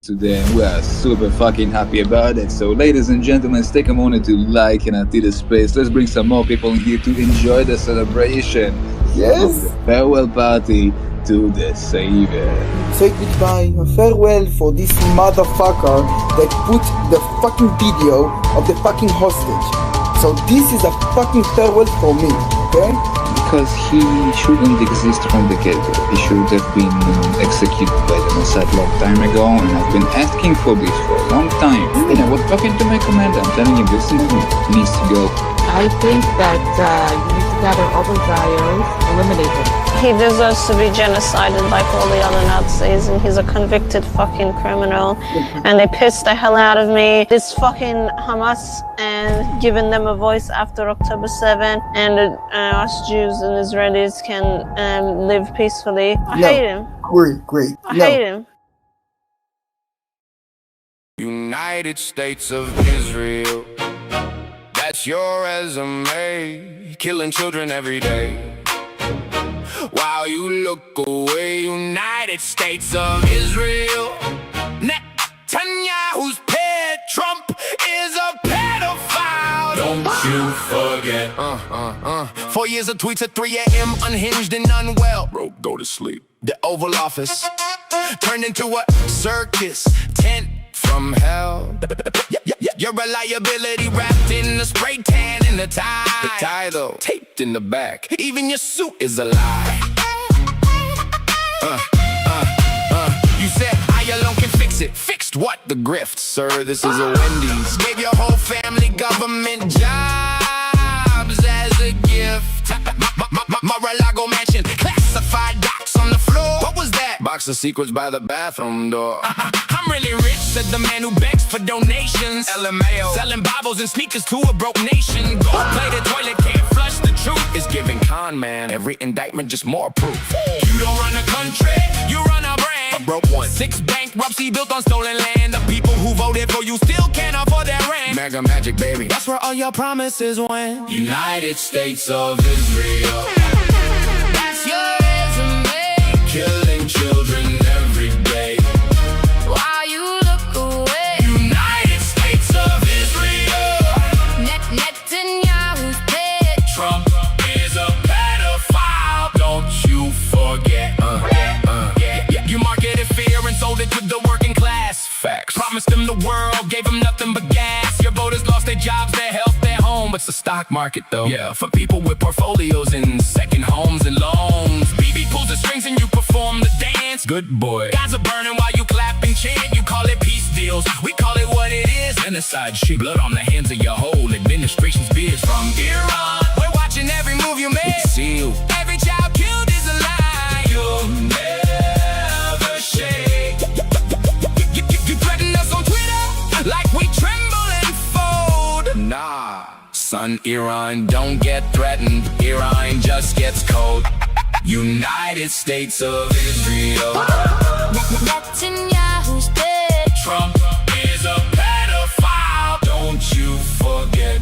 today, and we are super fucking happy about it. So, ladies and gentlemen, let's take a moment to like and empty the space. Let's bring some more people in here to enjoy the celebration of the farewell party to the Savior. Say goodbye, a farewell for this motherfucker that put the fucking video of the fucking hostage. So this is a fucking farewell for me, okay? Because he shouldn't exist from the get-go. He should have been executed by the Mossad long time ago, and I've been asking for this for a long time. And I was talking to my commander. I'm telling him, listen to me. He needs to go. I think that you need to gather all those bios, eliminate them. He deserves to be genocided like all the other Nazis, and he's a convicted fucking criminal. And they pissed the hell out of me. This fucking Hamas and giving them a voice after October 7, and us Jews and Israelis can live peacefully. I hate him. Great. I hate him. United States of Israel, that's your resume. Killing children every day while you look away. United States of Israel, Netanyahu's pet, Trump is a pedophile. Don't you forget. 4 years of tweets at 3 a.m. unhinged and unwell. Bro, go to sleep. The Oval Office turned into a circus tent from hell. Your reliability wrapped in a spray tan and a tie. The tie though, taped in the back. Even your suit is a lie. You said I alone can fix it. Fixed what? The grift, sir. This is a Wendy's. Gave your whole family government jobs as a gift. Mar-a-Lago mansion, classified docs on the floor. What was that? Box of secrets by the bathroom door. I'm really rich, said the man who begs for donations. LMAO, selling Bibles and sneakers to a broke nation. Gold-plated toilet can't flush the truth. It's giving con man every indictment just more proof. You don't run a country, you run a brand. A broke one. 6 bankruptcy built on stolen land. The people who voted for you still can't afford their rent. Mega magic, baby. That's where all your promises went. United States of Israel, that's your resume. Killing children every day while you look away. United States of Israel, Netanyahu's pet, Trump is a pedophile. Don't you forget. You marketed fear and sold it to the working class. Facts. Promised them the world, gave them nothing but gas. Your voters lost their jobs, their health, their home. It's the stock market though. Yeah, for people with portfolios and second homes and loans. BB pulls the strings and you perform the dance. Good boy. Guys are burning while you clap and chant. You call it peace deals, we call it what it is. Genocide shit. Blood on the hands of your whole administration's beers. From Iran, we're watching every move you make. See you. Every child killed is a lie. You'll never shake. You threaten us on Twitter like we tremble and fold. Nah, son, Iran don't get threatened. Iran just gets cold. United States of Israel, Netanyahu's dead. Trump is a pedophile. Don't you forget.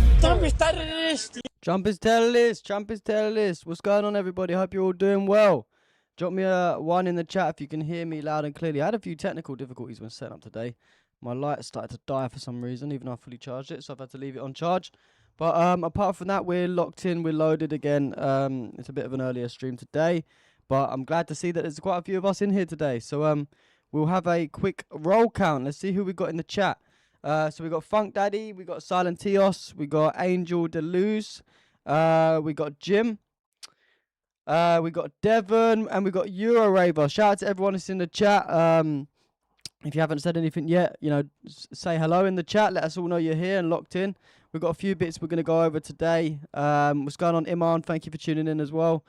Trump is terrorist. What's going on, everybody? Hope you're all doing well. Drop me a 1 in the chat if you can hear me loud and clearly. I had a few technical difficulties when setting up today. My light started to die for some reason, even though I fully charged it, so I've had to leave it on charge. But apart from that, we're locked in, we're loaded again. It's a bit of an earlier stream today, but I'm glad to see that there's quite a few of us in here today. So we'll have a quick roll count. Let's see who we got in the chat. So we got Funk Daddy, we got Silent Tios, we got Angel Deleuze, we got Jim, we got Devon, and we got Euro Raver. Shout out to everyone that's in the chat. If you haven't said anything yet, you know, say hello in the chat. Let us all know you're here and locked in. We've got a few bits we're going to go over today. What's going on, Iman? Thank you for tuning in as well.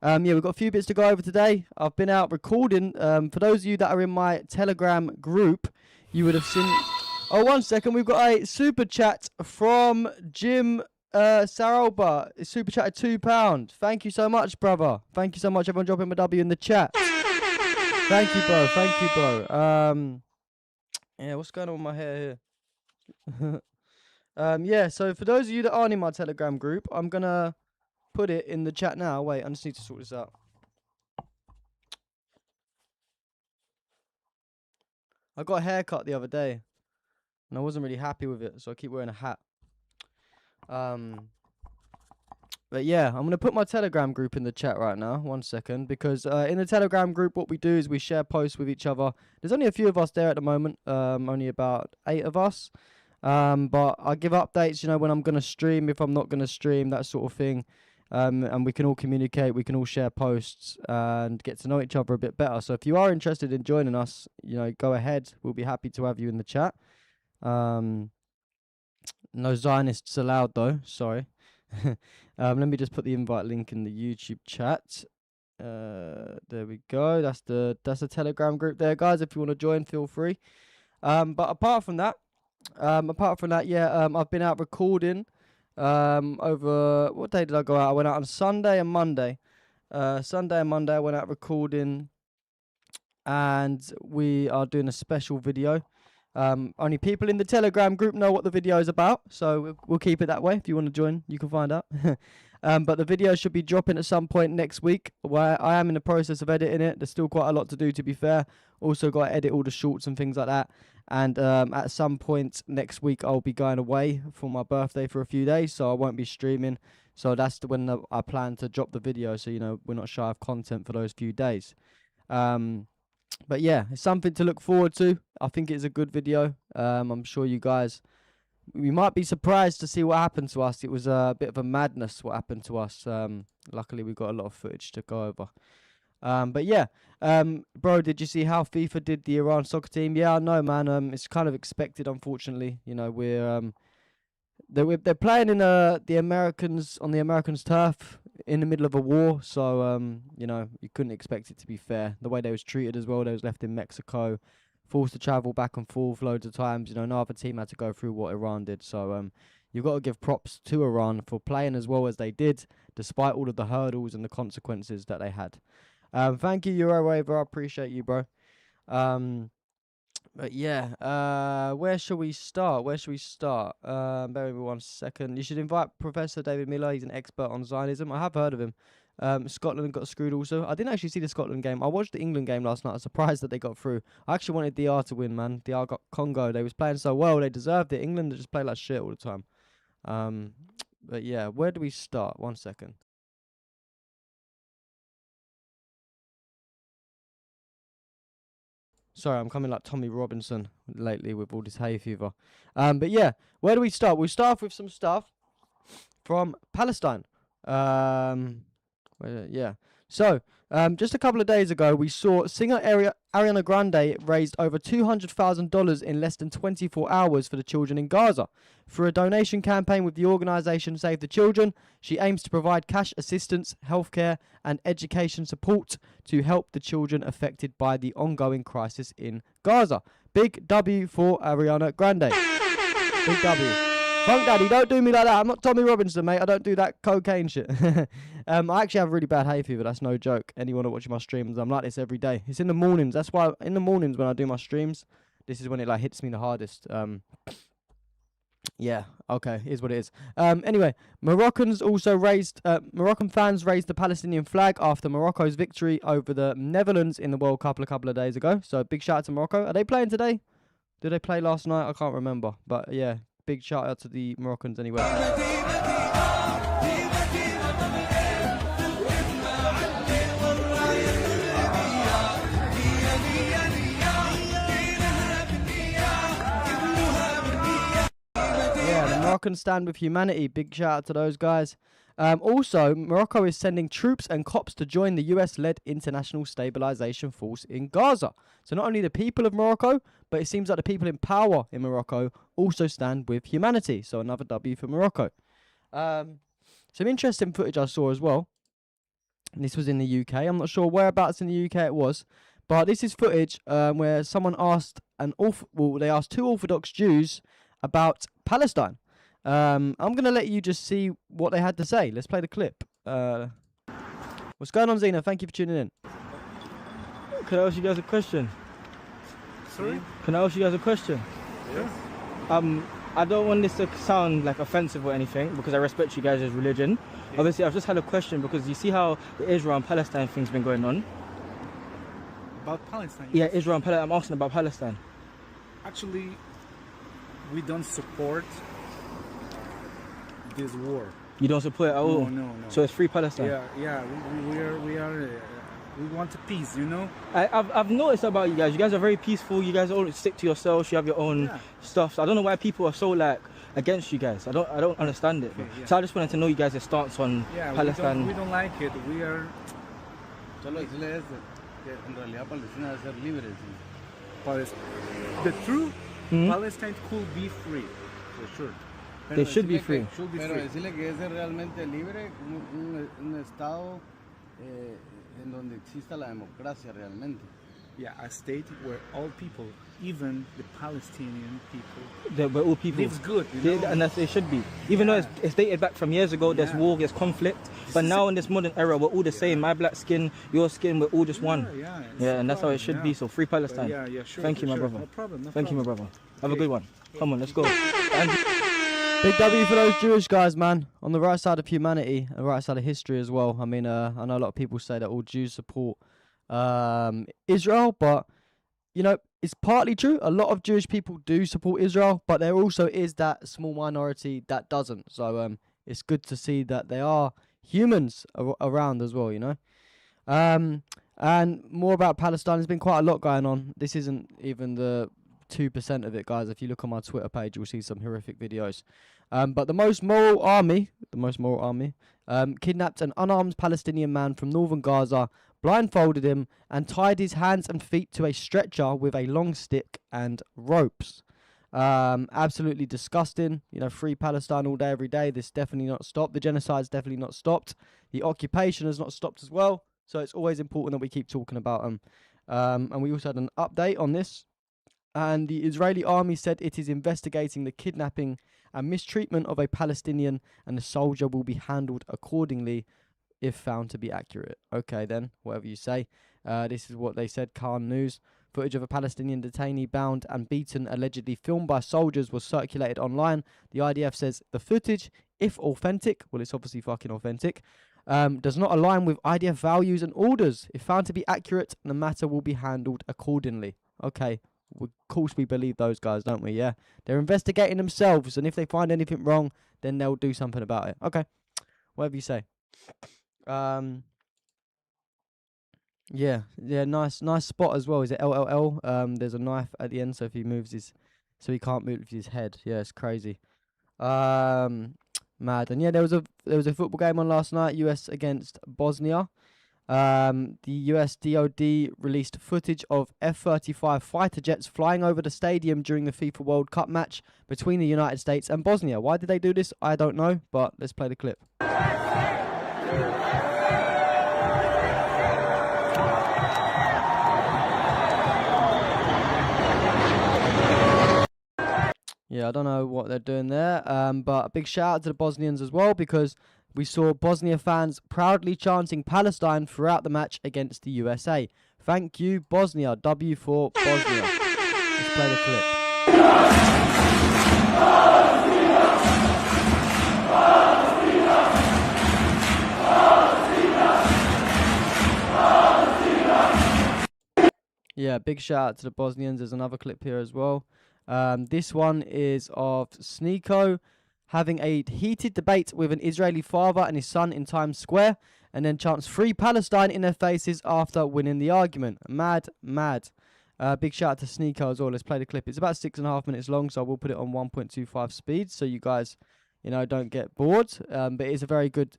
Yeah, we've got a few bits to go over today. I've been out recording. For those of you that are in my Telegram group, you would have seen... Oh, 1 second. We've got a super chat from Jim Saroba. Super chat at £2. Thank you so much, brother. Thank you so much. Everyone dropping a W in the chat. Thank you, bro. Thank you, bro. Yeah, what's going on with my hair here? Yeah, so for those of you that aren't in my Telegram group, I'm going to put it in the chat now. Wait, I just need to sort this out. I got a haircut the other day, and I wasn't really happy with it, so I keep wearing a hat. But yeah, I'm gonna put my Telegram group in the chat right now. 1 second, because in the Telegram group, what we do is we share posts with each other. There's only a few of us there at the moment. Only about 8 of us. But I give updates, you know, when I'm gonna stream, if I'm not gonna stream, that sort of thing. And we can all communicate, we can all share posts and get to know each other a bit better. So if you are interested in joining us, you know, go ahead. We'll be happy to have you in the chat. No Zionists allowed though, sorry. Let me just put the invite link in the YouTube chat. There we go. That's the Telegram group there, guys. If you want to join, feel free. But apart from that, yeah, I've been out recording. Over what day did I go out? I went out on Sunday and Monday. Sunday and Monday I went out recording, and we are doing a special video. Only people in the Telegram group know what the video is about, so we'll keep it that way. If you want to join, you can find out. But the video should be dropping at some point next week. Where I am in the process of editing it. There's still quite a lot to do, to be fair. Also got to edit all the shorts and things like that. And at some point next week, I'll be going away for my birthday for a few days, so I won't be streaming. So that's when I plan to drop the video, so you know we're not shy of content for those few days. But yeah, it's something to look forward to. I think it's a good video. I'm sure you guys, we might be surprised to see what happened to us. It was a bit of a madness what happened to us. Luckily, we got a lot of footage to go over. But yeah, bro, did you see how FIFA did the Iran soccer team? Yeah, I know, man. It's kind of expected, unfortunately. You know, they're playing in the Americans on the Americans' turf in the middle of a war, so you know, you couldn't expect it to be fair. The way they was treated as well, they was left in Mexico, forced to travel back and forth loads of times. You know, no other team had to go through what Iran did. So you've got to give props to Iran for playing as well as they did, despite all of the hurdles and the consequences that they had. Thank you, Eurowaver. I appreciate you, bro. But yeah, where shall we start? Bear with me 1 second. You should invite Professor David Miller. He's an expert on Zionism. I have heard of him. Scotland got screwed also. I didn't actually see the Scotland game. I watched the England game last night. I was surprised that they got through. I actually wanted DR to win, man. DR got Congo. They was playing so well. They deserved it. England just played like shit all the time. But yeah, where do we start? 1 second. Sorry, I'm coming like Tommy Robinson lately with all this hay fever. But yeah, where do we start? We'll start off with some stuff from Palestine. Yeah. So, just a couple of days ago, we saw singer Ariana Grande raised over $200,000 in less than 24 hours for the children in Gaza. Through a donation campaign with the organisation Save the Children, she aims to provide cash assistance, healthcare and education support to help the children affected by the ongoing crisis in Gaza. Big W for Ariana Grande. Big W. Funk Daddy, don't do me like that. I'm not Tommy Robinson, mate. I don't do that cocaine shit. I actually have really bad hay fever. That's no joke. Anyone watching my streams, I'm like this every day. It's in the mornings. That's why in the mornings when I do my streams, this is when it like hits me the hardest. Yeah, okay, here's what it is. Anyway, Moroccan fans raised the Palestinian flag after Morocco's victory over the Netherlands in the World Cup a couple of days ago. So big shout out to Morocco. Are they playing today? Did they play last night? I can't remember. But yeah, big shout out to the Moroccans anyway. Moroccan stand with humanity. Big shout out to those guys. Also, Morocco is sending troops and cops to join the US-led International Stabilization Force in Gaza. So not only the people of Morocco, but it seems like the people in power in Morocco also stand with humanity. So another W for Morocco. Some interesting footage I saw as well. And this was in the UK. I'm not sure whereabouts in the UK it was. But this is footage where someone asked they asked 2 Orthodox Jews about Palestine. I'm going to let you just see what they had to say. Let's play the clip. What's going on, Zena? Thank you for tuning in. Can I ask you guys a question? Sorry? Can I ask you guys a question? Yes. I don't want this to sound like offensive or anything because I respect you guys' religion. Yeah. Obviously, I've just had a question because you see how the Israel and Palestine thing's been going on. About Palestine? Yeah, Yes. Israel and Palestine. I'm asking about Palestine. Actually, we don't support this war. You don't support it at all? No. So it's free Palestine? Yeah. We want peace, you know? I've noticed about you guys. You guys are very peaceful. You guys all stick to yourselves. You have your own stuff. So I don't know why people are so like against you guys. I don't understand it. So I just wanted to know you guys' stance on Palestine. We don't like it. We are. Solo decirles que en realidad Palestina debe ser libre. The true Palestine could be free, for sure. They should be free. Pero decirle que es realmente libre, un estado en donde exista la democracia realmente. Yeah, a state where all people, even the Palestinian people, Where all people lives good, you know? and that's it should be. Even though it's dated back from years ago, there's war, there's conflict. But now in this modern era, we're all the same. My black skin, your skin, we're all just one. Yeah, and that's how it should be. So free Palestine. Sure. Thank you, my brother. No problem. Thank you, my brother. Have a good one. Come on, let's go. Big W for those Jewish guys, man. On the right side of humanity, and the right side of history as well. I mean, I know a lot of people say that all Jews support Israel, but you know, it's partly true. A lot of Jewish people do support Israel, but there also is that small minority that doesn't. So it's good to see that there are humans around as well, you know. And more about Palestine. There's been quite a lot going on. This isn't even the 2% of it, guys. If you look on my Twitter page, you'll see some horrific videos. But the most moral army, kidnapped an unarmed Palestinian man from northern Gaza, blindfolded him, and tied his hands and feet to a stretcher with a long stick and ropes. Absolutely disgusting. You know, free Palestine all day, every day. This definitely not stopped. The genocide's definitely not stopped. The occupation has not stopped as well. So it's always important that we keep talking about them. And we also had an update on this. And the Israeli army said it is investigating the kidnapping and mistreatment of a Palestinian, and the soldier will be handled accordingly if found to be accurate. Okay then, whatever you say. This is what they said, Khan News. Footage of a Palestinian detainee bound and beaten, allegedly filmed by soldiers, was circulated online. The IDF says the footage, if authentic, well, it's obviously fucking authentic, does not align with IDF values and orders. If found to be accurate, the matter will be handled accordingly. Okay, of course we believe those guys, don't we? Yeah, they're investigating themselves, and if they find anything wrong, then they'll do something about it. Okay, whatever you say. Yeah, nice spot as well. Is it LLL? There's a knife at the end, so if he moves so he can't move his head. Yeah, it's crazy. Mad. And yeah, there was a football game on last night, US against Bosnia. The US DoD released footage of F-35 fighter jets flying over the stadium during the FIFA World Cup match between the United States and Bosnia. Why did they do this? I don't know, but let's play the clip. Yeah, I don't know what they're doing there, but a big shout out to the Bosnians as well, because we saw Bosnia fans proudly chanting Palestine throughout the match against the USA. Thank you, Bosnia. W for Bosnia. Let's play the clip. Yeah, big shout out to the Bosnians. There's another clip here as well. This one is of Sneeko having a heated debate with an Israeli father and his son in Times Square, and then chants free Palestine in their faces after winning the argument. Mad. Big shout out to Sneeko as well. Let's play the clip. It's about 6.5 minutes long, so I will put it on 1.25 speed so you guys, don't get bored. But it's a very good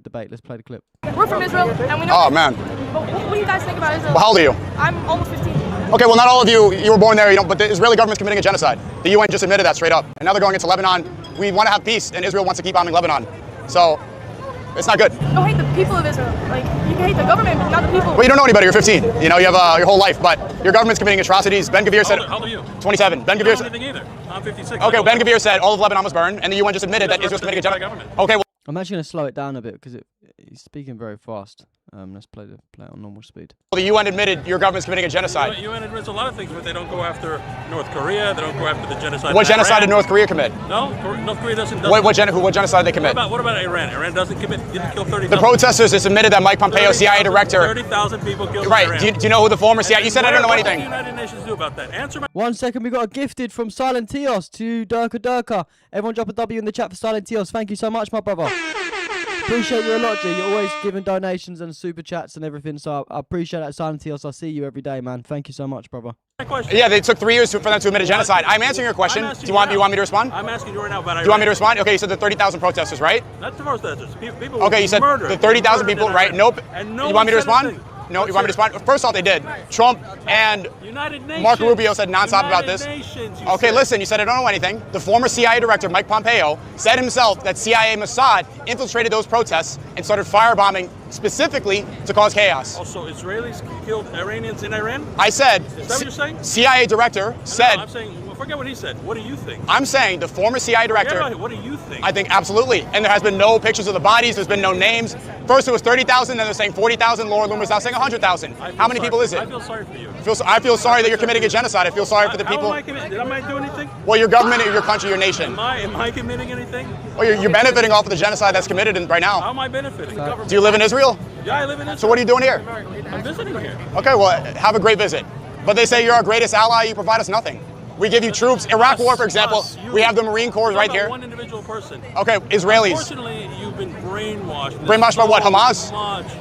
debate. Let's play the clip. We're from Israel, and we know. Oh man. What do you guys think about Israel? Well, how old are you? I'm almost 15. Okay, well, not all of you were born there, but the Israeli government's committing a genocide. The UN just admitted that straight up. And now they're going into Lebanon. We want to have peace, and Israel wants to keep bombing Lebanon. So, it's not good. Don't hate the people of Israel. Like, you can hate the government, but not the people. Well, you don't know anybody. You're 15. You have your whole life, but your government's committing atrocities. Ben Gvir said... How old are you? 27. Ben Gvir said... either. I'm 56. Okay, well, Ben Gvir said all of Lebanon was burned, and the UN just admitted that Israel's committing a genocide. Okay, well... I'm actually going to slow it down a bit because he's speaking very fast. Let's play it on normal speed. The UN admitted your government's committing a genocide. The UN admits a lot of things, but they don't go after North Korea. They don't go after the genocide. What genocide did North Korea commit? No, North Korea doesn't. What genocide did they commit? What about Iran? Iran didn't kill 30,000. The protesters just admitted that Mike Pompeo, CIA director. 30,000 people killed. Right. In Do Iran. you know who the former CIA? You said I don't know anything. What do the United Nations do about that? Answer my. 1 second, we got a gifted from Silent Tios to Durka Durka. Everyone drop a W in the chat for Silent Tios. Thank you so much, my brother. Appreciate you a lot, G. You're always giving donations and super chats and everything, so I appreciate that, Silent Tios. I see you every day, man. Thank you so much, brother. Yeah, they took 3 years for them to admit a genocide. I'm answering your question. Do you want me to respond? I'm asking you right now about Iran. Do you want me to respond? Okay, you said the 30,000 protesters, right? Not the protesters. People Okay, you said murdered. the 30,000 people, right? Nope. And no you want me to one said respond? anything. No, you want me to respond? First off, they did. Trump and Marco Rubio said nonstop about this. Okay, listen, you said I don't know anything. The former CIA director, Mike Pompeo, said himself that CIA Mossad infiltrated those protests and started firebombing specifically to cause chaos. Also, Israelis killed Iranians in Iran? I said, is that what you're saying? CIA director said. No, I'm saying, well, forget what he said. What do you think? I'm saying the former CIA director. What do you think? I think absolutely. And there has been no pictures of the bodies. There's been no names. First it was 30,000, then they're saying 40,000. Laura Loomer's now saying 100,000. How many people is it? I feel sorry for you. I feel sorry that you're committing a genocide. I feel sorry for the people. Am I doing anything? Well, your government, your country, your nation. Am I committing anything? Well, you're benefiting off of the genocide that's committed right now. How am I benefiting? Do you live in Israel? Yeah, I live in Israel. So what are you doing here? I'm visiting here. Okay, well, have a great visit. But they say you're our greatest ally. You provide us nothing. We give you troops. Iraq War, for example, we have the Marine Corps right here. One individual person. Okay, Israelis. Unfortunately, you've been brainwashed. Brainwashed by what, Hamas?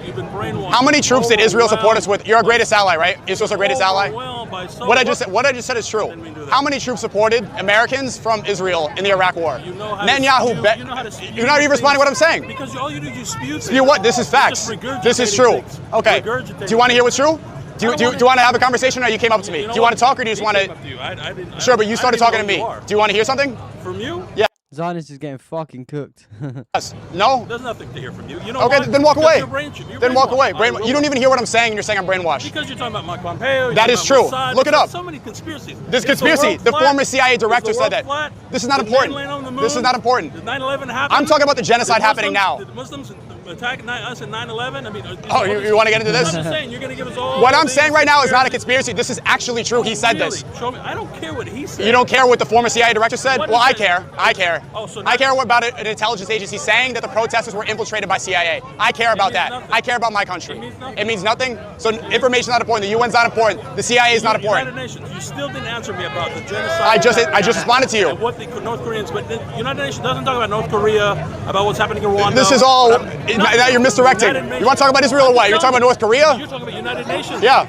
You've been brainwashed. How many troops did Israel support us with? You're our greatest ally, right? Israel's our greatest ally? What I just said is true. How many troops supported Americans from Israel in the Iraq War? Netanyahu, you're not even responding to what I'm saying. Because all you do is spew. Spew what? This is facts. This is true. Okay. Do you want to hear what's true? Do you want to have a conversation, or you came up to me? Do you want to talk, or do you just want to? Sure, but you started talking to me. Do you want to hear something? From you? Yeah. Zionist is getting fucking cooked. Yes. No? There's nothing to hear from you. Okay, then walk away. Then walk away. You don't even hear what I'm saying, and you're saying I'm brainwashed. Because you're talking about Mike Pompeo. That is true. Look it up. So many conspiracies. This conspiracy. The former CIA director said that. This is not important. This is not important. Did 9/11 happen? I'm talking about the genocide happening now. Did Muslims attack us in 9/11? I mean. Oh, you want to get into this? I'm saying you're going to give us all. What I'm saying right now is not a conspiracy. This is actually true. He said this. Show me. I don't care what he said. You don't care what the former CIA director said? Well, I care. I care. Oh, I care about an intelligence agency saying that the protesters were infiltrated by CIA. I care about that. I care about my country. It means nothing. So information is not important. The UN's not important. The CIA is not important. United Nations. You still didn't answer me about the genocide. I just responded to you. And what the North Koreans, but the United Nations doesn't talk about North Korea, about what's happening in Rwanda. This is all. Now you're misdirecting. You want to talk about Israel or what? You're talking about North Korea? You're talking about United Nations. Yeah.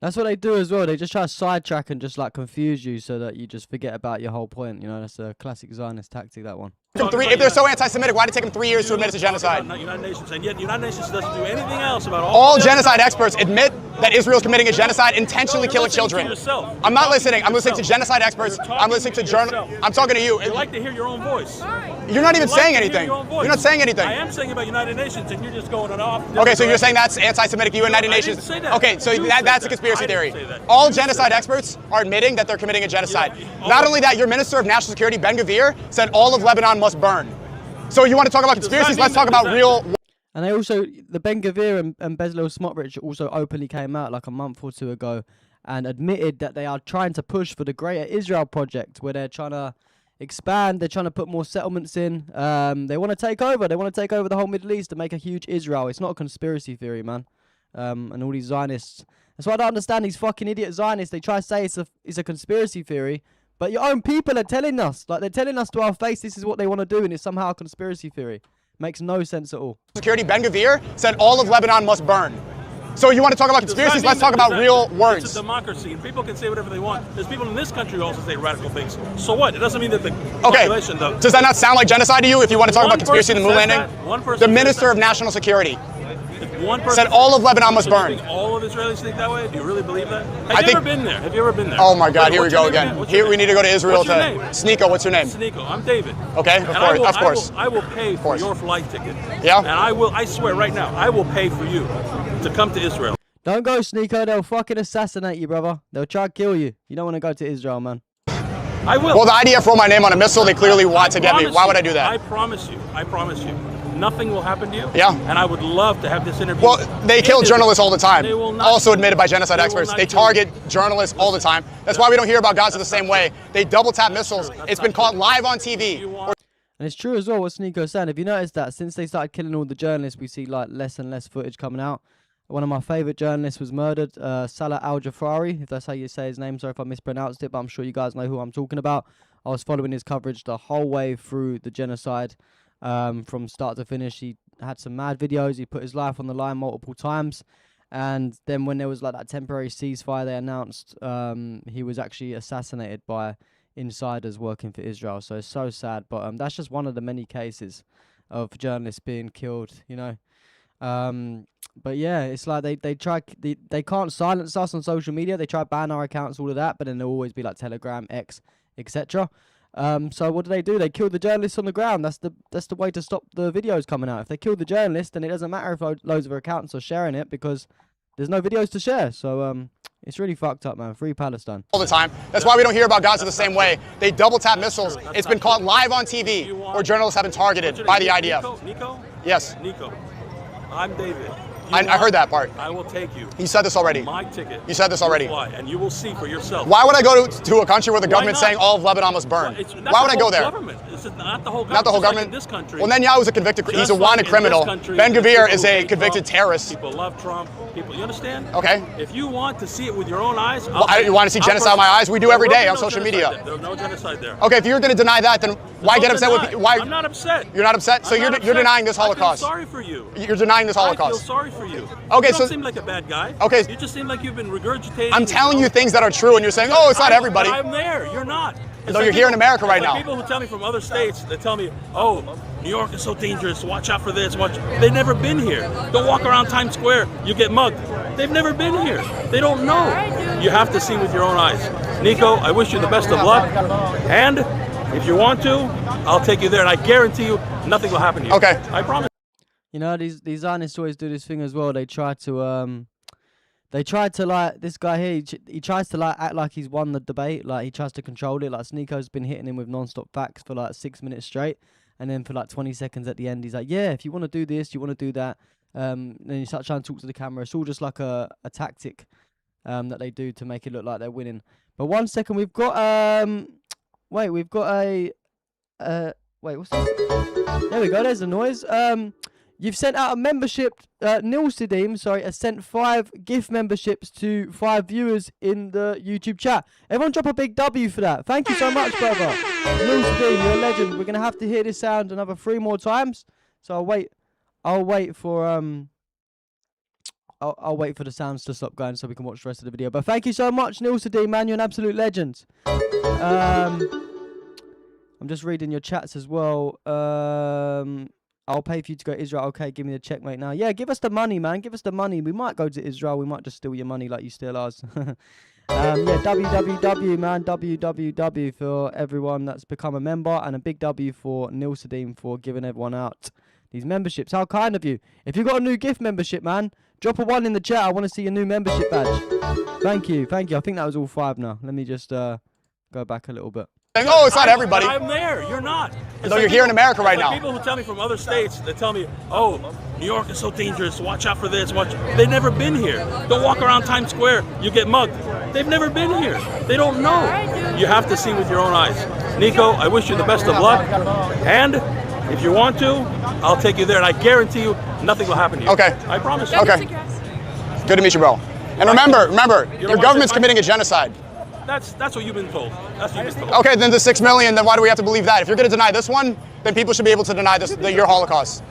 That's what they do as well. They just try to sidetrack and just like confuse you so that you just forget about your whole point. You know, that's a classic Zionist tactic, that one. If they're so anti-Semitic, why did it take them 3 years to admit it's a genocide? United Nations, and yet the United Nations doesn't do anything else about all genocide experts admit that Israel's committing a genocide, intentionally killing children. I'm not listening. I'm listening to genocide experts. I'm listening to journalists. I'm talking to you. You like to hear your own voice. You're not even saying anything. You're not saying anything. I am saying about United Nations, and you're just going on off. Okay, so you're saying that's anti-Semitic, United Nations? I didn't say that. Okay, so that's a conspiracy theory. All genocide experts are admitting that they're committing a genocide. Not only that, your Minister of National Security, Ben Gvir, said all of Lebanon must burn. So you want to talk about conspiracies? Let's talk about real. And they also, the Ben Gvir and Bezalel Smotrich also openly came out like a month or two ago and admitted that they are trying to push for the Greater Israel Project, where they're trying to expand, they're trying to put more settlements in. They want to take over. They want to take over the whole Middle East and make a huge Israel. It's not a conspiracy theory, man. And all these Zionists. That's why I don't understand these fucking idiot Zionists. They try to say it's a conspiracy theory. But your own people are telling us, like they're telling us to our face, this is what they want to do, and it's somehow a conspiracy theory. Makes no sense at all. Security, Ben Gvir said all of Lebanon must burn. So you want to talk about conspiracies? Let's talk about real words. It's a democracy, and people can say whatever they want. There's people in this country who also say radical things. So what? It doesn't mean that the population, though. Does that not sound like genocide to you if you want to talk about conspiracy in the moon landing? The Minister of National Security said all of Lebanon must burn. All of Israelis think that way? Do you really believe that? Have you ever been there? Have you ever been there? Oh my God, here we go again. Here we need to go to Israel. What's your name? Sneeko, what's your name? Sneeko, I'm David. Okay, of course. I will pay for your flight ticket. Yeah? And I swear right now, I will pay for you to come to Israel. Don't go, Sneeko. They'll fucking assassinate you, brother. They'll try to kill you. You don't want to go to Israel, man. I will. Well, the IDF wrote my name on a missile. They clearly want to get me. Why would I do that? I promise you. nothing will happen to you. Yeah. And I would love to have this interview. Well, they kill journalists all the time. They will not Also admitted by genocide experts. They target journalists all the time. That's why we don't hear about Gaza the same way. They double tap missiles. It's been caught live on TV. And it's true as well what Sneako's saying. If you notice that since they started killing all the journalists, we see like less and less footage coming out. One of my favourite journalists was murdered, Salah Al-Jafari, if that's how you say his name. Sorry if I mispronounced it, but I'm sure you guys know who I'm talking about. I was following his coverage the whole way through the genocide, from start to finish. He had some mad videos. He put his life on the line multiple times. And then when there was like that temporary ceasefire, they announced he was actually assassinated by insiders working for Israel. So it's so sad, but that's just one of the many cases of journalists being killed, you know. But yeah, it's like they can't silence us on social media. They try to ban our accounts, all of that, but then there'll always be like Telegram, X, etc. So what do? They kill the journalists on the ground. That's the way to stop the videos coming out. If they kill the journalist, then it doesn't matter if loads of accounts are sharing it because there's no videos to share. So it's really fucked up, man. Free Palestine. All the time. That's why we don't hear about Gaza the same way. They double tap missiles. It's been caught live on TV where journalists have been targeted by the IDF. Nico? Yes. Nico. I'm David. I heard that part. I will take you. You said this already. My ticket. You said this already. Why? And you will see for yourself. Why would I go to a country where the government's saying all of Lebanon must burn? Why would I go there? It's not the whole government. Not the whole government? Like in this country. Well, Netanyahu is a convicted, he's a wanted criminal. Ben Gvir is a convicted terrorist. People love Trump. People, you understand? Okay. If you want to see it with your own eyes, you want to see genocide with my eyes? We do every day on social media. There's no genocide there. Okay, if you're going to deny that, then why get upset with? Why? I'm not upset. You're not upset. So you're denying this Holocaust. I feel sorry for you. You're denying this Holocaust. I feel sorry for you. Okay, you so don't seem like a bad guy. Okay. You just seem like you've been regurgitating. I'm telling you things that are true, and you're saying, "Oh, it's not everybody." I'm there. You're not. No, you're here in America right now. People who tell me from other states, they tell me, "Oh, New York is so dangerous. Watch out for this. Watch." They've never been here. Don't walk around Times Square. You get mugged. They've never been here. They don't know. You have to see with your own eyes. Nico, I wish you the best of luck. And if you want to, I'll take you there, and I guarantee you, nothing will happen to you. Okay. I promise. You know, these Zionists always do this thing as well. They try to like this guy here. He tries to like act like he's won the debate. Like he tries to control it. Like Sneako's been hitting him with non-stop facts for like 6 minutes straight, and then for like 20 seconds at the end, he's like, "Yeah, if you want to do this, you want to do that." Then you start trying to talk to the camera. It's all just like a tactic that they do to make it look like they're winning. But 1 second, we've got wait, what's this? There we go. There's the noise. You've sent out a membership, Nil Sidim, has sent 5 gift memberships to 5 viewers in the YouTube chat. Everyone drop a big W for that. Thank you so much, brother. Nil Sidim, you're a legend. We're going to have to hear this sound another 3 more times. So I'll wait for I'll wait for the sounds to stop going so we can watch the rest of the video. But thank you so much, Nil Sidim, man. You're an absolute legend. I'm just reading your chats as well. I'll pay for you to go to Israel. Okay, give me the checkmate now. Yeah, give us the money, man. Give us the money. We might go to Israel. We might just steal your money like you steal ours. Yeah, www, man. www for everyone that's become a member. And a big W for Nil Sidim for giving everyone out these memberships. How kind of you. If you've got a new gift membership, man, drop a 1 in the chat. I want to see your new membership badge. Thank you. Thank you. I think that was all 5 now. Let me just go back a little bit. Oh, it's not everybody. I'm there. You're not. No, you're here in America right now. People who tell me from other states, they tell me, "Oh, New York is so dangerous. Watch out for this. Watch." They've never been here. Don't walk around Times Square. You get mugged. They've never been here. They don't know. You have to see with your own eyes. Nico, I wish you the best of luck. And if you want to, I'll take you there, and I guarantee you, nothing will happen to you. Okay. I promise you. Okay. Good to meet you, bro. And remember, your government's committing a genocide. That's what you've been told. That's what you've been told. Okay, then the 6 million, then why do we have to believe that? If you're going to deny this one, then people should be able to deny your Holocaust.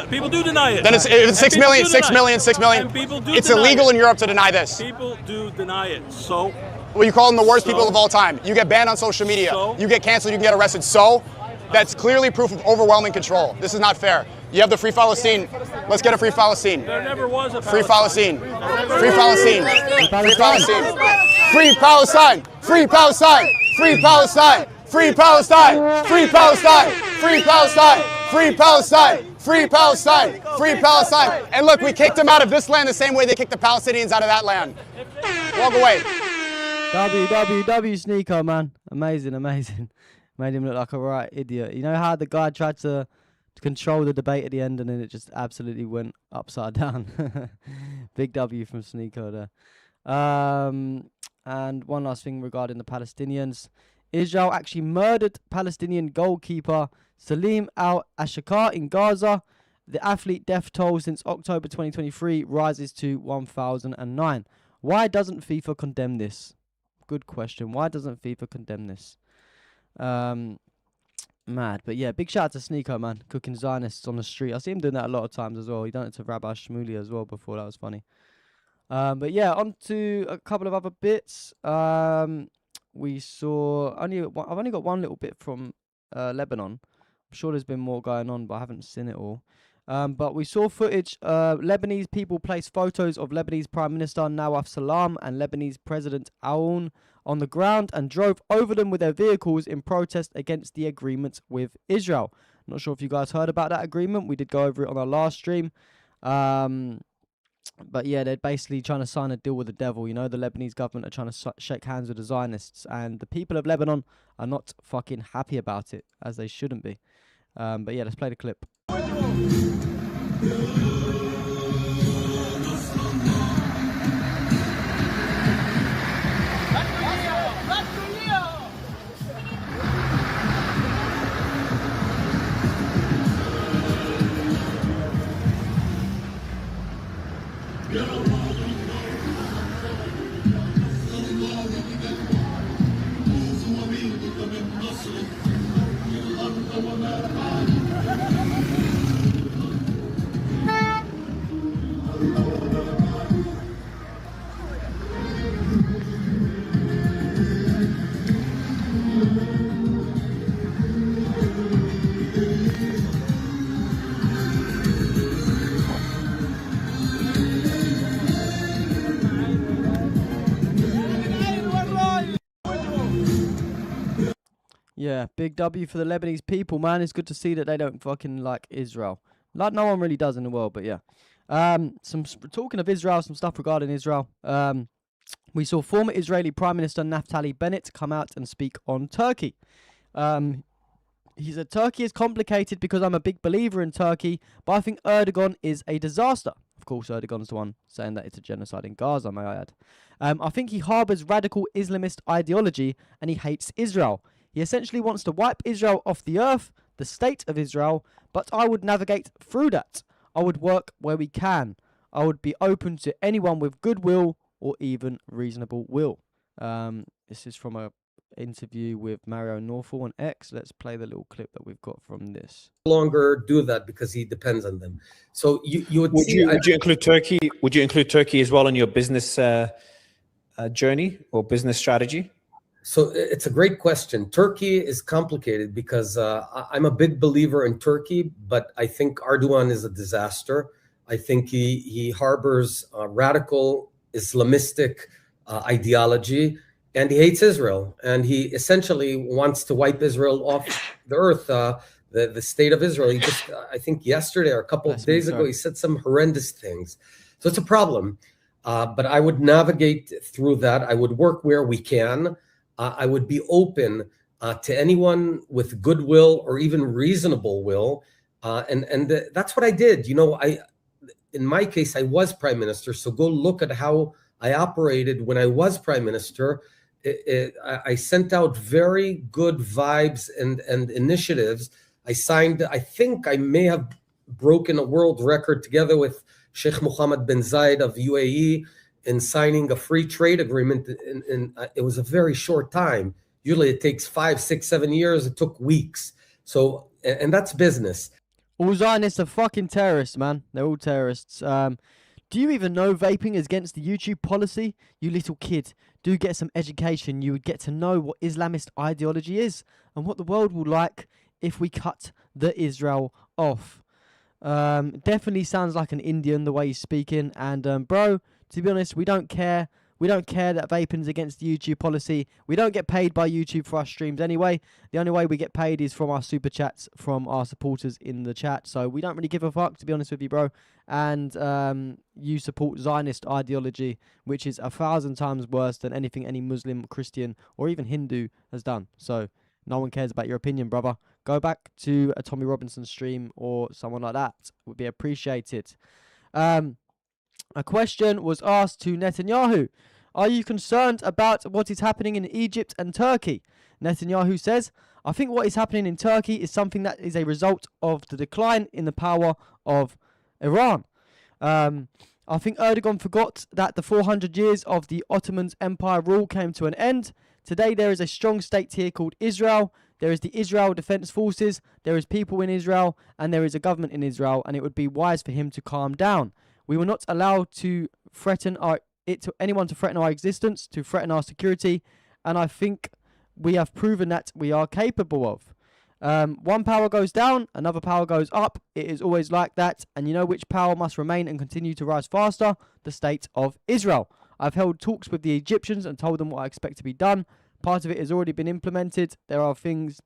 People do deny it. Then it's 6 million, 6 million, 6 million. And people do it's deny illegal it. in Europe to deny this. People do deny it. So? Well, you call them the worst people of all time. You get banned on social media. You get canceled, you can get arrested. So? That's clearly proof of overwhelming control. This is not fair. You have the Free Palestine. Let's get a Free Palestine. There never was a Free Palestine. Free Palestine. Free Palestine. Free Palestine. Free Palestine. Free Palestine. Free Palestine. Free Palestine. Free Palestine. Free Palestine. Free Palestine. Free Palestine. And look, we kicked them out of this land the same way they kicked the Palestinians out of that land. Walk away. www Sneako, man. Amazing. Made him look like a right idiot. You know how the guy tried to to control the debate at the end, and then it just absolutely went upside down. Big W from Sneeko there. And one last thing regarding the Palestinians. Israel actually murdered Palestinian goalkeeper Salim al-Ashakar in Gaza. The athlete death toll since October 2023 rises to 1,009. Why doesn't FIFA condemn this? Good question. Why doesn't FIFA condemn this? Mad. But yeah, big shout out to Sneeko, man. Cooking Zionists on the street. I see him doing that a lot of times as well. He done it to Rabbi Shmuley as well before. That was funny. But yeah, on to a couple of other bits. We saw I've only got one little bit from Lebanon. I'm sure there's been more going on, but I haven't seen it all. But we saw footage. Lebanese people placed photos of Lebanese Prime Minister Nawaf Salam and Lebanese President Aoun on the ground and drove over them with their vehicles in protest against the agreement with Israel. Not sure if you guys heard about that agreement. We did go over it on our last stream. But yeah, they're basically trying to sign a deal with the devil. You know, the Lebanese government are trying to shake hands with the Zionists, and the people of Lebanon are not fucking happy about it, as they shouldn't be. But yeah, let's play the clip. Yeah, big W for the Lebanese people, man. It's good to see that they don't fucking like Israel. Like no one really does in the world, but yeah. Talking of Israel, some stuff regarding Israel. We saw former Israeli Prime Minister Naftali Bennett come out and speak on Turkey. He said, Turkey is complicated because I'm a big believer in Turkey, but I think Erdogan is a disaster. Of course, Erdogan's the one saying that it's a genocide in Gaza, may I add. I think he harbours radical Islamist ideology and he hates Israel. He essentially wants to wipe Israel off the earth, the state of Israel, but I would navigate through that. I would work where we can. I would be open to anyone with goodwill or even reasonable will. This is from a interview with Mario Northall on X. Let's play the little clip that we've got from this. Longer do that because he depends on them. So you would see. Would you include Turkey? Would you include Turkey as well in your business journey or business strategy? So it's a great question. Turkey is complicated because I'm a big believer in Turkey, but I think Erdogan is a disaster. I think he harbors radical Islamistic ideology, and he hates Israel. And he essentially wants to wipe Israel off the earth, the state of Israel. He just, I think yesterday or a couple of days ago, he said some horrendous things. So it's a problem. But I would navigate through that. I would work where we can. I would be open to anyone with goodwill or even reasonable will. And that's what I did. You know, in my case, I was prime minister. So go look at how I operated when I was prime minister. I sent out very good vibes and initiatives. I signed, I think I may have broken a world record together with Sheikh Mohammed bin Zayed of UAE in signing a free trade agreement. It was a very short time. Usually it takes 5, 6, 7 years. It took weeks. So, and that's business. All Zionists are fucking terrorists, man. They're all terrorists. Do you even know vaping is against the YouTube policy? You little kid, do get some education. You would get to know what Islamist ideology is and what the world will like if we cut the Israel off. Definitely sounds like an Indian the way he's speaking. And bro, to be honest, we don't care. We don't care that vaping is against the YouTube policy. We don't get paid by YouTube for our streams anyway. The only way we get paid is from our super chats from our supporters in the chat. So we don't really give a fuck, to be honest with you, bro. And you support Zionist ideology, which is 1,000 times worse than anything any Muslim, Christian, or even Hindu has done. So no one cares about your opinion, brother. Go back to a Tommy Robinson stream or someone like that. Would be appreciated. A question was asked to Netanyahu. Are you concerned about what is happening in Egypt and Turkey? Netanyahu says, I think what is happening in Turkey is something that is a result of the decline in the power of Iran. I think Erdogan forgot that the 400 years of the Ottoman Empire rule came to an end. Today there is a strong state here called Israel. There is the Israel Defense Forces, there is people in Israel, and there is a government in Israel, and it would be wise for him to calm down. We will not allow to threaten anyone to threaten our existence, to threaten our security, and I think we have proven that we are capable of. One power goes down, another power goes up. It is always like that, and you know which power must remain and continue to rise faster? The state of Israel. I've held talks with the Egyptians and told them what I expect to be done. Part of it has already been implemented. There are things,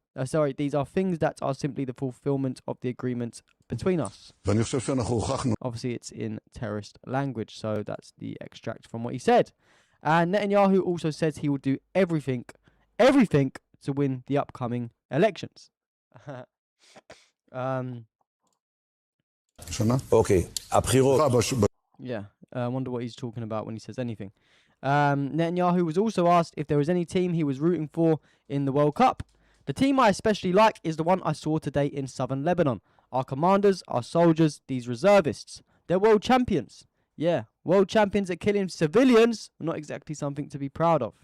these are things that are simply the fulfillment of the agreement between us. Obviously, it's in terrorist language, so that's the extract from what he said. And Netanyahu also says he will do everything to win the upcoming elections. Okay, Yeah, I wonder what he's talking about when he says anything. Netanyahu was also asked if there was any team he was rooting for in the World Cup. The team I especially like is the one I saw today in southern Lebanon. Our commanders, our soldiers, these reservists. They're world champions. Yeah, world champions at killing civilians. Not exactly something to be proud of.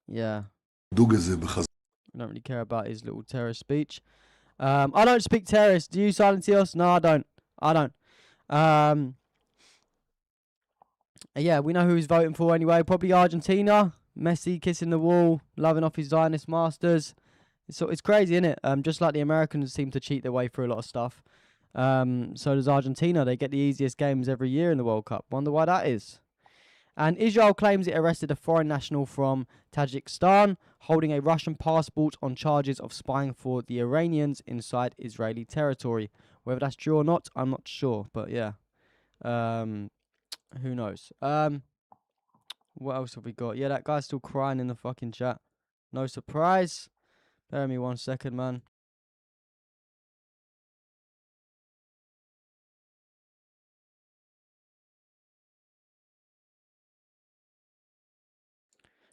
Yeah. I don't really care about his little terrorist speech. I don't speak terrorist. Do you, Silentios? No, I don't. Yeah, we know who he's voting for anyway. Probably Argentina. Messi kissing the wall, loving off his Zionist masters. It's crazy, isn't it? Just like the Americans seem to cheat their way through a lot of stuff. So does Argentina. They get the easiest games every year in the World Cup. Wonder why that is. And Israel claims it arrested a foreign national from Tajikistan holding a Russian passport on charges of spying for the Iranians inside Israeli territory. Whether that's true or not, I'm not sure. But yeah. Who knows? What else have we got? Yeah, that guy's still crying in the fucking chat. No surprise. Bear me 1 second, man.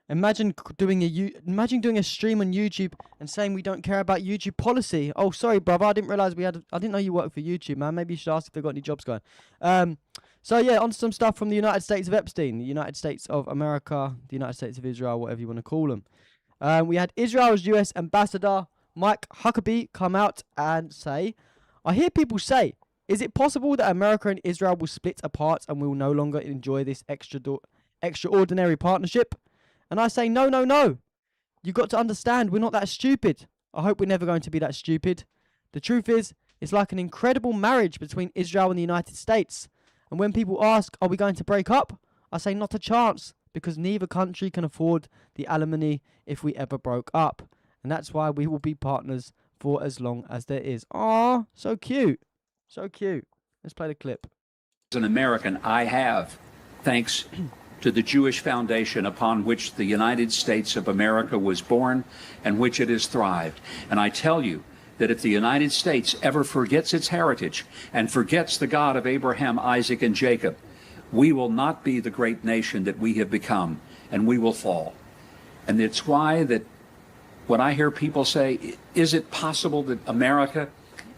Imagine doing a stream on YouTube and saying we don't care about YouTube policy. Oh, sorry, brother. I didn't realize I didn't know you worked for YouTube, man. Maybe you should ask if they've got any jobs going. So yeah, on to some stuff from the United States of Epstein, the United States of America, the United States of Israel, whatever you want to call them. We had Israel's US ambassador, Mike Huckabee, come out and say, I hear people say, is it possible that America and Israel will split apart and we will no longer enjoy this extraordinary partnership? And I say, no, no, no. You've got to understand, we're not that stupid. I hope we're never going to be that stupid. The truth is, it's like an incredible marriage between Israel and the United States. And when people ask, are we going to break up? I say, not a chance, because neither country can afford the alimony if we ever broke up. And that's why we will be partners for as long as there is. Aw, so cute. So cute. Let's play the clip. As an American, I have, thanks to the Jewish foundation upon which the United States of America was born and which it has thrived. And I tell you that if the United States ever forgets its heritage and forgets the God of Abraham, Isaac, and Jacob, we will not be the great nation that we have become, and we will fall. And it's why that when I hear people say, is it possible that America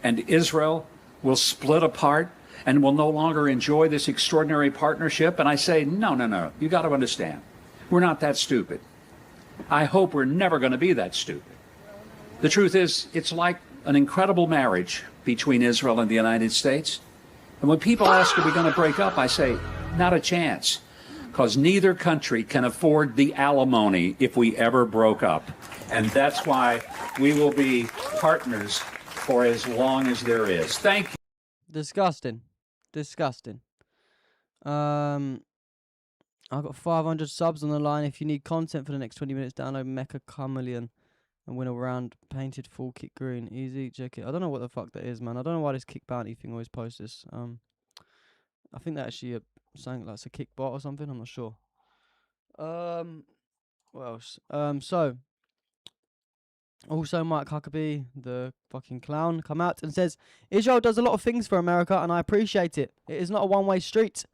and Israel will split apart and will no longer enjoy this extraordinary partnership? And I say, no, no, no. You got to understand. We're not that stupid. I hope we're never going to be that stupid. The truth is, it's like an incredible marriage between Israel and the United States. And when people ask, are we going to break up? I say, not a chance. Because neither country can afford the alimony if we ever broke up. And that's why we will be partners for as long as there is. Thank you. Disgusting. Disgusting. I've got 500 subs on the line. If you need content for the next 20 minutes, download Mecha Chameleon and win a round painted full kick green. Easy, check it. I don't know what the fuck that is, man. I don't know why this kick bounty thing always posts this. I think that actually something like it's a kick bot or something. I'm not sure. What else? So Also, Mike Huckabee, the fucking clown, come out and says, Israel does a lot of things for America and I appreciate it. It is not a one-way street.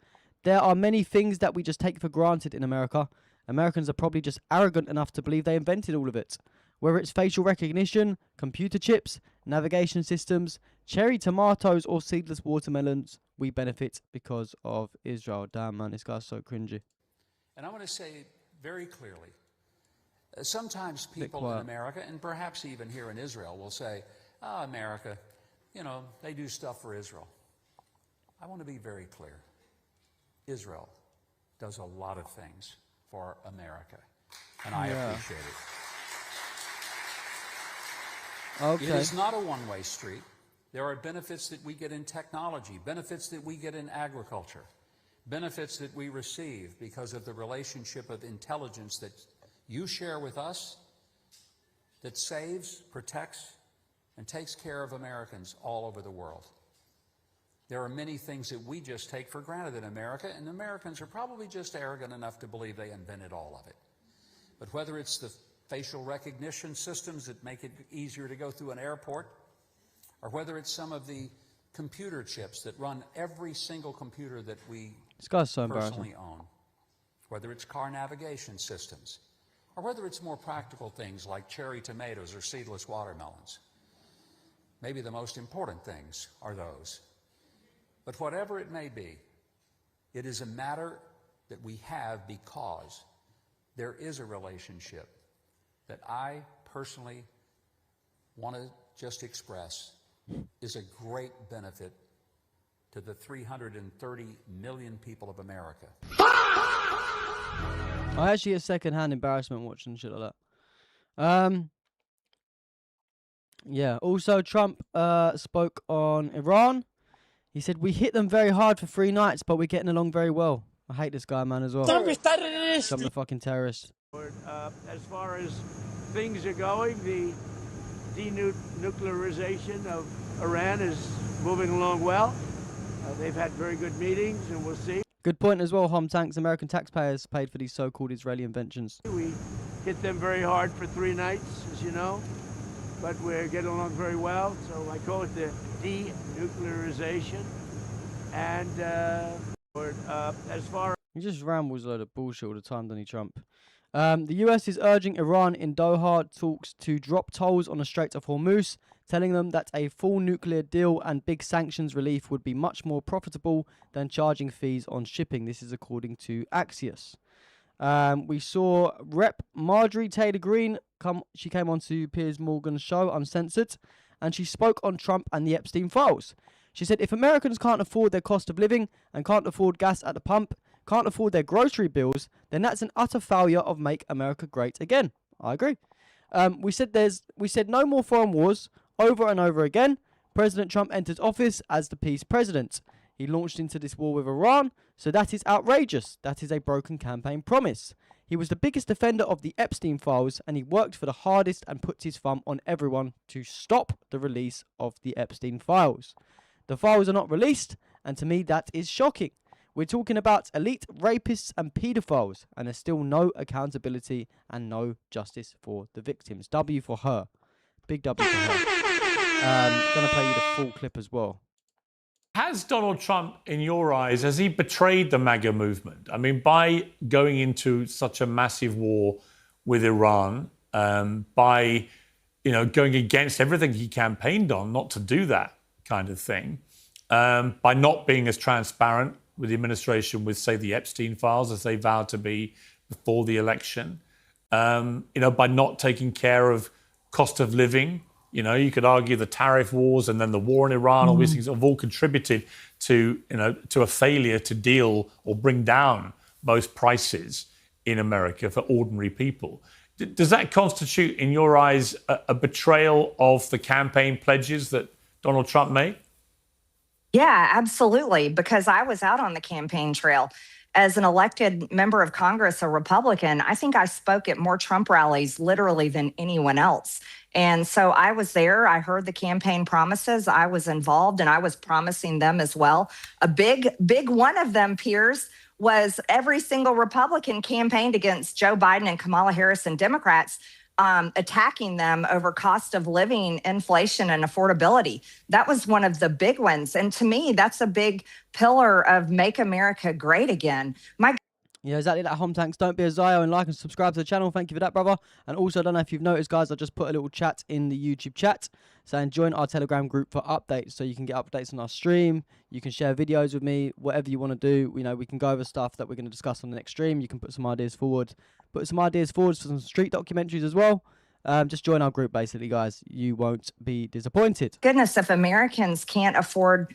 There are many things that we just take for granted in America. Americans are probably just arrogant enough to believe they invented all of it. Whether it's facial recognition, computer chips, navigation systems, cherry tomatoes or seedless watermelons, we benefit because of Israel. Damn, man, this guy's so cringy. And I want to say very clearly, sometimes people in America, and perhaps even here in Israel, will say, oh, America, you know, they do stuff for Israel. I want to be very clear. Israel does a lot of things for America, and I appreciate it. Okay. It is not a one-way street. There are benefits that we get in technology, benefits that we get in agriculture, benefits that we receive because of the relationship of intelligence that you share with us that saves, protects, and takes care of Americans all over the world. There are many things that we just take for granted in America, and Americans are probably just arrogant enough to believe they invented all of it. But whether it's the facial recognition systems that make it easier to go through an airport, or whether it's some of the computer chips that run every single computer that we personally own, whether it's car navigation systems, or whether it's more practical things like cherry tomatoes or seedless watermelons. Maybe the most important things are those. But whatever it may be, it is a matter that we have because there is a relationship that I personally want to just express is a great benefit to the 330 million people of America. I actually get second-hand embarrassment watching shit like that. Yeah. Also, Trump spoke on Iran. He said, we hit them very hard for 3 nights, but we're getting along very well. I hate this guy, man, as well. Trump the fucking terrorist. As far as things are going, the denuclearization of Iran is moving along well. They've had very good meetings, and we'll see. Good point as well, Hom Tanks. American taxpayers paid for these so-called Israeli inventions. We hit them very hard for 3 nights, as you know, but we're getting along very well. So I call it the denuclearization. And as far he just rambles a load of bullshit all the time, doesn't he, Trump? The US is urging Iran in Doha talks to drop tolls on the Strait of Hormuz, telling them that a full nuclear deal and big sanctions relief would be much more profitable than charging fees on shipping. This is according to Axios. We saw Rep. Marjorie Taylor Greene she came on to Piers Morgan's show, Uncensored, and she spoke on Trump and the Epstein files. She said, if Americans can't afford their cost of living and can't afford gas at the pump, can't afford their grocery bills, then that's an utter failure of Make America Great Again. I agree. We said no more foreign wars over and over again. President Trump enters office as the peace president. He launched into this war with Iran, so that is outrageous. That is a broken campaign promise. He was the biggest defender of the Epstein files, and he worked for the hardest and puts his thumb on everyone to stop the release of the Epstein files. The files are not released, and to me that is shocking. We're talking about elite rapists and paedophiles, and there's still no accountability and no justice for the victims. W for her. Big W for her. Gonna play you the full clip as well. Has Donald Trump, in your eyes, has he betrayed the MAGA movement? I mean, by going into such a massive war with Iran, by going against everything he campaigned on, not to do that kind of thing, by not being as transparent with the administration with, say, the Epstein files as they vowed to be before the election, by not taking care of cost of living. You could argue the tariff wars and then the war in Iran, all these things have all contributed to a failure to deal or bring down most prices in America for ordinary people. Does that constitute, in your eyes, a betrayal of the campaign pledges that Donald Trump made? Yeah, absolutely, because I was out on the campaign trail. As an elected member of Congress, a Republican, I think I spoke at more Trump rallies literally than anyone else. And so I was there. I heard the campaign promises. I was involved, and I was promising them as well. A big one of them, Piers, was every single Republican campaigned against Joe Biden and Kamala Harris and Democrats attacking them over cost of living, inflation, and affordability. That was one of the big ones. And to me, that's a big pillar of Make America Great Again. Yeah, exactly that, Hom Tanks. Don't be a Zio, and like and subscribe to the channel. Thank you for that, brother. And also, I don't know if you've noticed, guys, I just put a little chat in the YouTube chat saying join our Telegram group for updates, so you can get updates on our stream. You can share videos with me, whatever you want to do. You know, we can go over stuff that we're going to discuss on the next stream. You can put some ideas forward. Put some ideas forward for some street documentaries as well. Just join our group, basically, guys. You won't be disappointed. Goodness, if Americans can't afford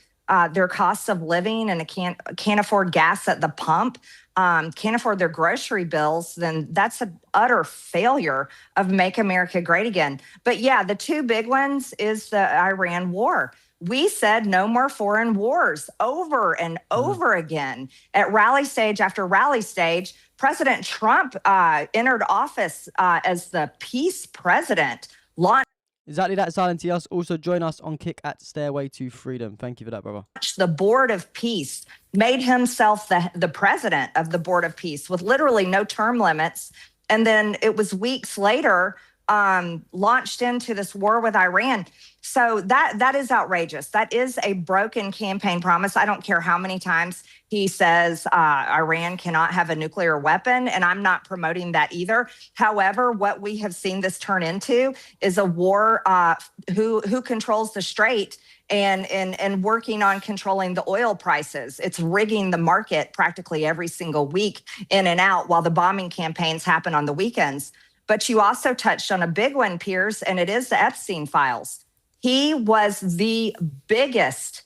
their costs of living and can't afford gas at the pump, can't afford their grocery bills, then that's an utter failure of Make America Great Again. But yeah, the two big ones is the Iran war. We said no more foreign wars over and over again. At rally stage after rally stage, President Trump entered office as the peace president. Exactly that, Silent Us. Also join us on Kick at Stairway to Freedom. Thank you for that, brother. The Board of Peace, made himself the president of the Board of Peace with literally no term limits. And then it was weeks later, launched into this war with Iran. So that is outrageous. That is a broken campaign promise. I don't care how many times he says Iran cannot have a nuclear weapon, and I'm not promoting that either. However, what we have seen this turn into is a war who controls the strait and working on controlling the oil prices. It's rigging the market practically every single week in and out while the bombing campaigns happen on the weekends. But you also touched on a big one, Piers, and it is the Epstein files. He was the biggest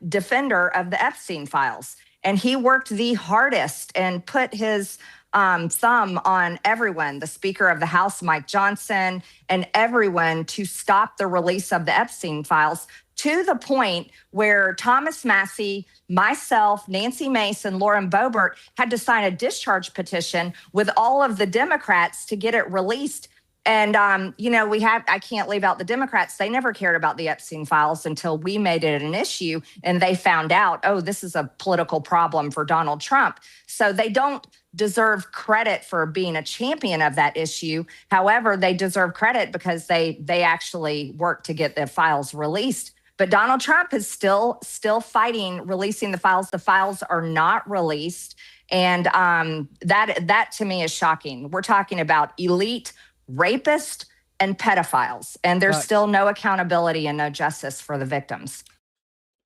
defender of the Epstein files, and he worked the hardest and put his thumb on everyone, the Speaker of the House, Mike Johnson, and everyone to stop the release of the Epstein files, to the point where Thomas Massie, myself, Nancy Mason, Lauren Boebert had to sign a discharge petition with all of the Democrats to get it released. And, I can't leave out the Democrats. They never cared about the Epstein files until we made it an issue and they found out, oh, this is a political problem for Donald Trump. So they don't deserve credit for being a champion of that issue. However, they deserve credit because they actually worked to get the files released. But Donald Trump is still fighting releasing the files. The files are not released. And that to me is shocking. We're talking about elite rapists and pedophiles, and there's still no accountability and no justice for the victims.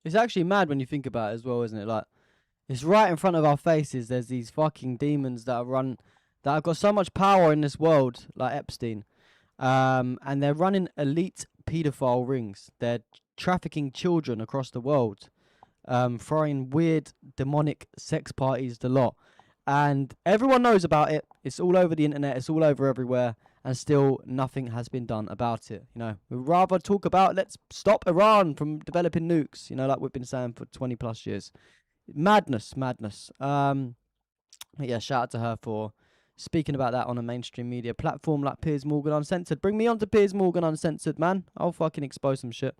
It's actually mad when you think about it as well, isn't it? Like, it's right in front of our faces. There's these fucking demons that have got so much power in this world, like Epstein, and they're running elite pedophile rings. They're trafficking children across the world, throwing weird demonic sex parties, the lot, and everyone knows about it. It's all over the internet. It's all over everywhere. And still nothing has been done about it. We'd rather talk about let's stop Iran from developing nukes, like we've been saying for 20 plus years. Madness. Yeah, shout out to her for speaking about that on a mainstream media platform like Piers Morgan Uncensored. Bring me on to Piers Morgan Uncensored, man. I'll fucking expose some shit.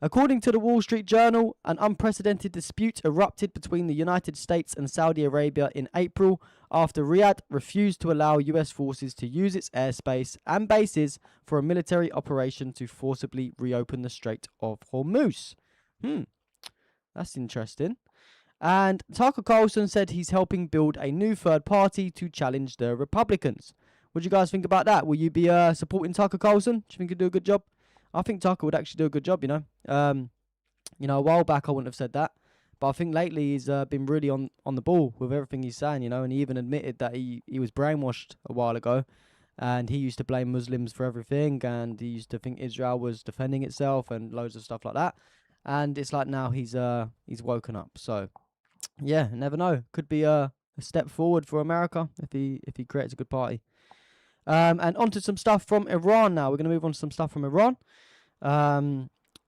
According to the Wall Street Journal, an unprecedented dispute erupted between the United States and Saudi Arabia in April after Riyadh refused to allow US forces to use its airspace and bases for a military operation to forcibly reopen the Strait of Hormuz. That's interesting. And Tucker Carlson said he's helping build a new third party to challenge the Republicans. What do you guys think about that? Will you be supporting Tucker Carlson? Do you think he'll do a good job? I think Tucker would actually do a good job, a while back I wouldn't have said that. But I think lately he's been really on the ball with everything he's saying, and he even admitted that he was brainwashed a while ago. And he used to blame Muslims for everything, and he used to think Israel was defending itself and loads of stuff like that. And it's like now he's woken up. So, yeah, never know. Could be a step forward for America if he creates a good party. And onto some stuff from Iran now. We're going to move on to some stuff from Iran.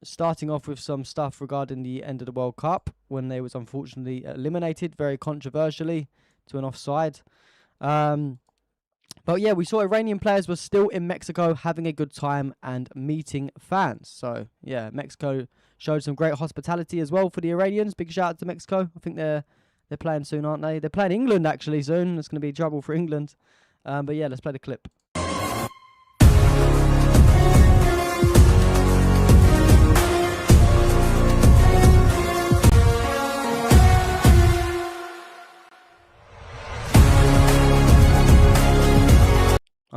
Starting off with some stuff regarding the end of the World Cup when they was unfortunately eliminated very controversially to an offside. But yeah, we saw Iranian players were still in Mexico having a good time and meeting fans. So yeah, Mexico showed some great hospitality as well for the Iranians. Big shout out to Mexico. I think they're playing soon, aren't they? They're playing England actually soon. It's going to be trouble for England. But yeah, let's play the clip.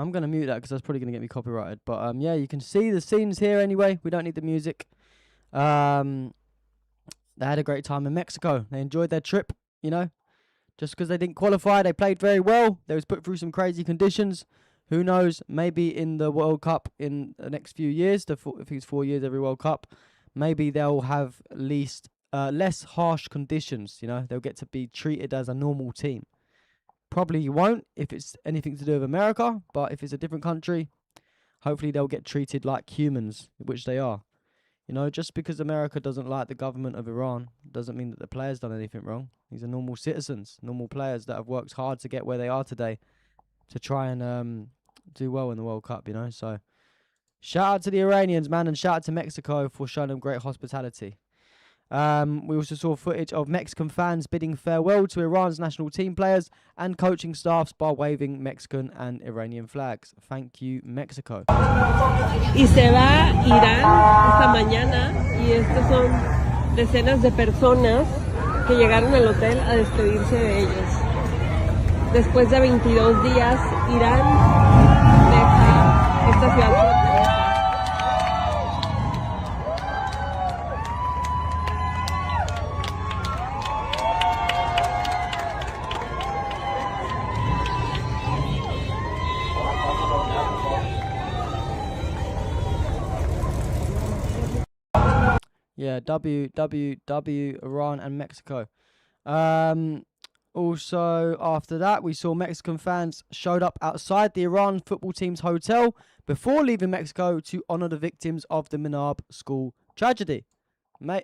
I'm going to mute that because that's probably going to get me copyrighted. But yeah, you can see the scenes here anyway. We don't need the music. They had a great time in Mexico. They enjoyed their trip, you know. Just because they didn't qualify, they played very well. They was put through some crazy conditions. Who knows? Maybe in the World Cup in the next few years, I think it's 4 years every World Cup, maybe they'll have less harsh conditions, you know. They'll get to be treated as a normal team. Probably you won't if it's anything to do with America, but if it's a different country, hopefully they'll get treated like humans, which they are. You know, just because America doesn't like the government of Iran doesn't mean that the players done anything wrong. These are normal citizens, normal players that have worked hard to get where they are today to try and do well in the World Cup, you know. So shout out to the Iranians, man, and shout out to Mexico for showing them great hospitality. We also saw footage of Mexican fans bidding farewell to Iran's national team players and coaching staffs by waving Mexican and Iranian flags. Thank you, Mexico. Y se va Irán esta mañana y estas son decenas de personas que llegaron al hotel a despedirse de ellos. Después de 22 días, Irán deja esta ciudad. Yeah, W, Iran and Mexico. Also, after that, we saw Mexican fans showed up outside the Iran football team's hotel before leaving Mexico to honor the victims of the Menab school tragedy.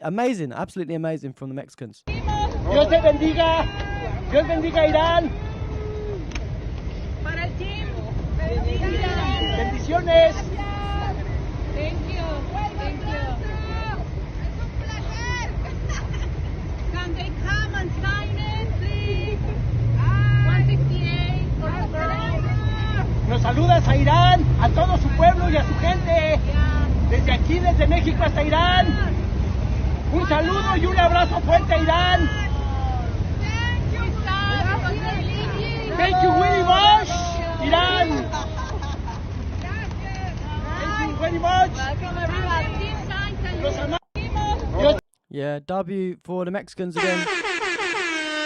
Amazing, absolutely amazing from the Mexicans. Dios te bendiga. Dios bendiga Irán. Para el team. Bendiciones. Thank you. Thank you. Can they come and sign in, please? 168 for the girls. Nos saludas a Irán, a todo su pueblo y a su gente. Desde aquí, desde México hasta Irán. Un saludo y un abrazo fuerte a Irán. Thank you very much, Irán. Thank you very much. Los amamos. Yeah, W for the Mexicans again.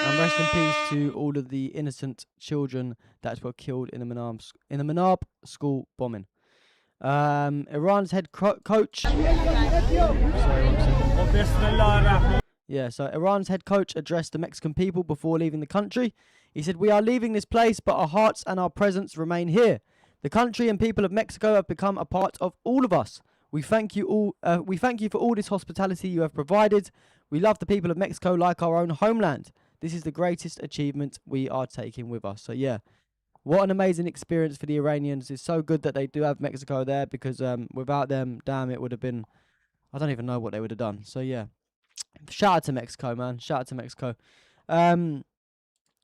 And rest in peace to all of the innocent children that were killed in the Menab school bombing. Iran's head coach. Yeah, so Iran's head coach addressed the Mexican people before leaving the country. He said, "We are leaving this place, but our hearts and our presence remain here. The country and people of Mexico have become a part of all of us. We thank you all. We thank you for all this hospitality you have provided. We love the people of Mexico like our own homeland. This is the greatest achievement we are taking with us." So yeah, what an amazing experience for the Iranians. It's so good that they do have Mexico there because without them, damn, it would have been, I don't even know what they would have done. So yeah, shout out to Mexico, man. Shout out to Mexico.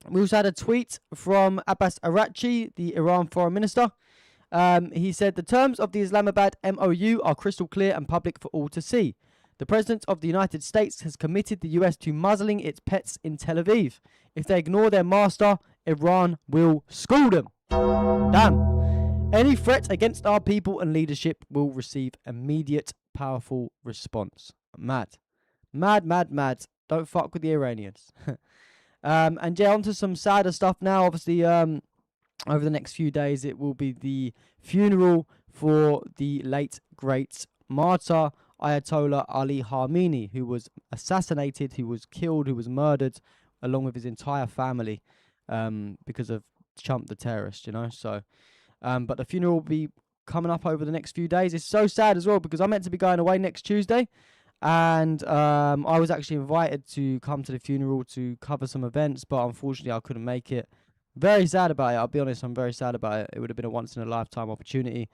We also had a tweet from Abbas Araghchi, the Iran foreign minister. He said, "The terms of the Islamabad MOU are crystal clear and public for all to see. The President of the United States has committed the US to muzzling its pets in Tel Aviv. If they ignore their master, Iran will school them." Damn. "Any threat against our people and leadership will receive immediate, powerful response." Mad. Mad, mad, mad. Don't fuck with the Iranians. And yeah, on to some sadder stuff now. Obviously, over the next few days, it will be the funeral for the late, great martyr Ayatollah Ali Khamenei, who was assassinated, who was killed, who was murdered, along with his entire family, because of Trump, the terrorist, you know. So, but the funeral will be coming up over the next few days. It's so sad as well because I'm meant to be going away next Tuesday, and I was actually invited to come to the funeral to cover some events, but unfortunately I couldn't make it. Very sad about it. I'll be honest, I'm very sad about it. It would have been a once in a lifetime opportunity.